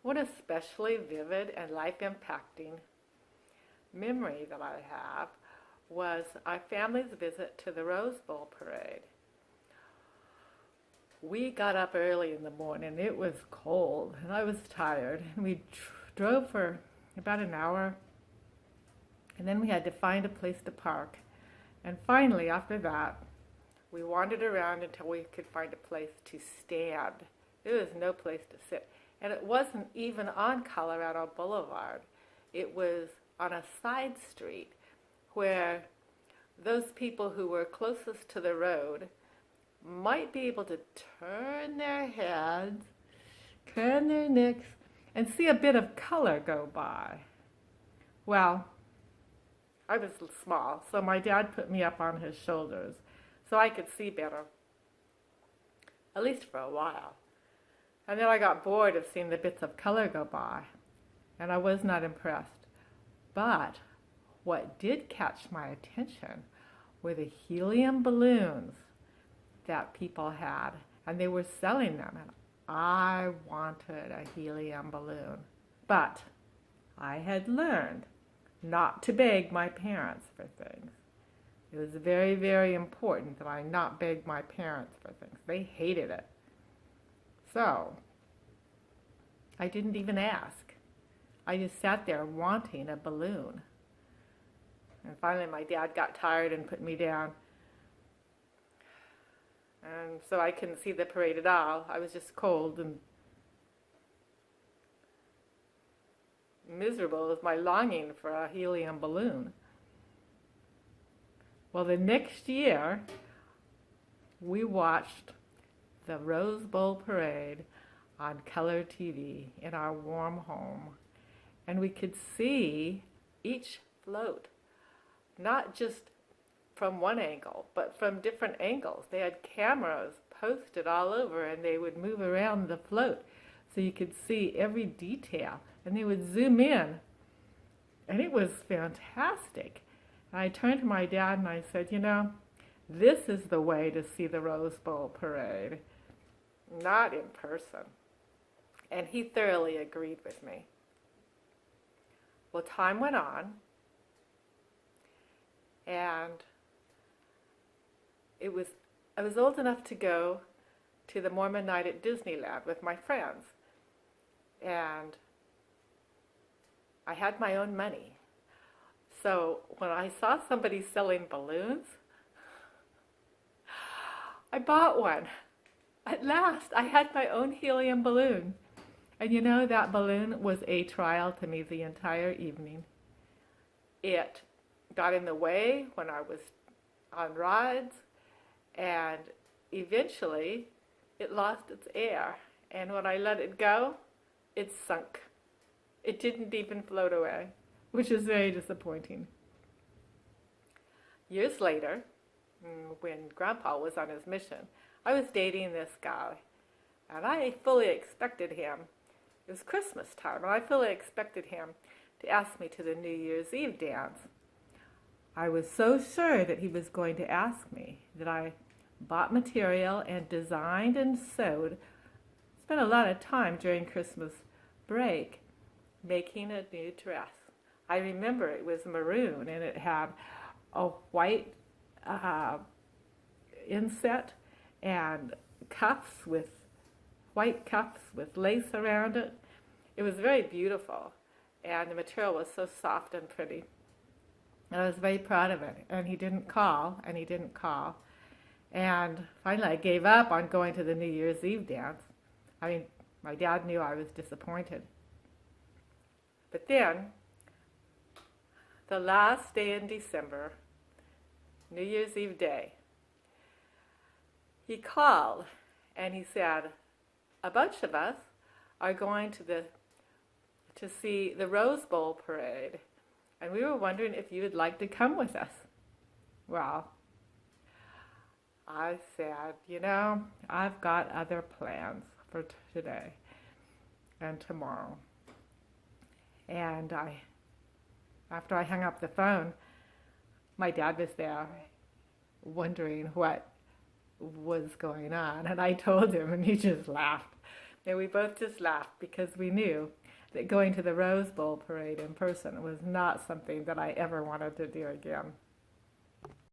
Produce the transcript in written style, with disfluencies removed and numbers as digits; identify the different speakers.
Speaker 1: One especially vivid and life-impacting memory that I have was our family's visit to the Rose Bowl parade. We got up early in the morning. It was cold and I was tired. And we drove for about an hour, and then we had to find a place to park. And finally, after that, we wandered around until we could find a place to stand. There was no place to sit. And it wasn't even on Colorado Boulevard. It was on a side street where those people who were closest to the road might be able to turn their heads, turn their necks, and see a bit of color go by. Well, I was small, so my dad put me up on his shoulders so I could see better, at least for a while. And then I got bored of seeing the bits of color go by, and I was not impressed. But what did catch my attention were the helium balloons that people had, and they were selling them, and I wanted a helium balloon. But I had learned not to beg my parents for things. It was very, very important that I not beg my parents for things. They hated it. So I didn't even ask. I just sat there wanting a balloon. And finally my dad got tired and put me down. And so I couldn't see the parade at all. I was just cold and miserable with my longing for a helium balloon. Well, the next year, we watched the Rose Bowl parade on color TV in our warm home. And we could see each float, not just from one angle, but from different angles. They had cameras posted all over, and they would move around the float so you could see every detail, and they would zoom in, and it was fantastic. And I turned to my dad and I said, you know, this is the way to see the Rose Bowl parade, not in person. And he thoroughly agreed with me. Well, time went on, and I was old enough to go to the Mormon night at Disneyland with my friends. And I had my own money. So when I saw somebody selling balloons, I bought one. At last, I had my own helium balloon. And you know, that balloon was a trial to me the entire evening. It got in the way when I was on rides, and eventually it lost its air. And when I let it go, it sunk. It didn't even float away, which is very disappointing. Years later, when Grandpa was on his mission, I was dating this guy, and I fully expected him. It was Christmas time, and I fully expected him to ask me to the New Year's Eve dance. I was so sure that he was going to ask me that I bought material and designed and sewed, spent a lot of time during Christmas break making a new dress. I remember it was maroon, and it had a white inset and white cuffs with lace around it. It was very beautiful, and the material was so soft and pretty. And I was very proud of it. And he didn't call, and he didn't call. And finally I gave up on going to the New Year's Eve dance. I mean, my dad knew I was disappointed. But then, the last day in December, New Year's Eve day, he called and he said, a bunch of us are going to see the Rose Bowl parade, and we were wondering if you would like to come with us. Well, I said, you know, I've got other plans for today and tomorrow. And after I hung up the phone, my dad was there wondering what was going on, and I told him, and he just laughed. And we both just laughed because we knew that going to the Rose Bowl parade in person was not something that I ever wanted to do again.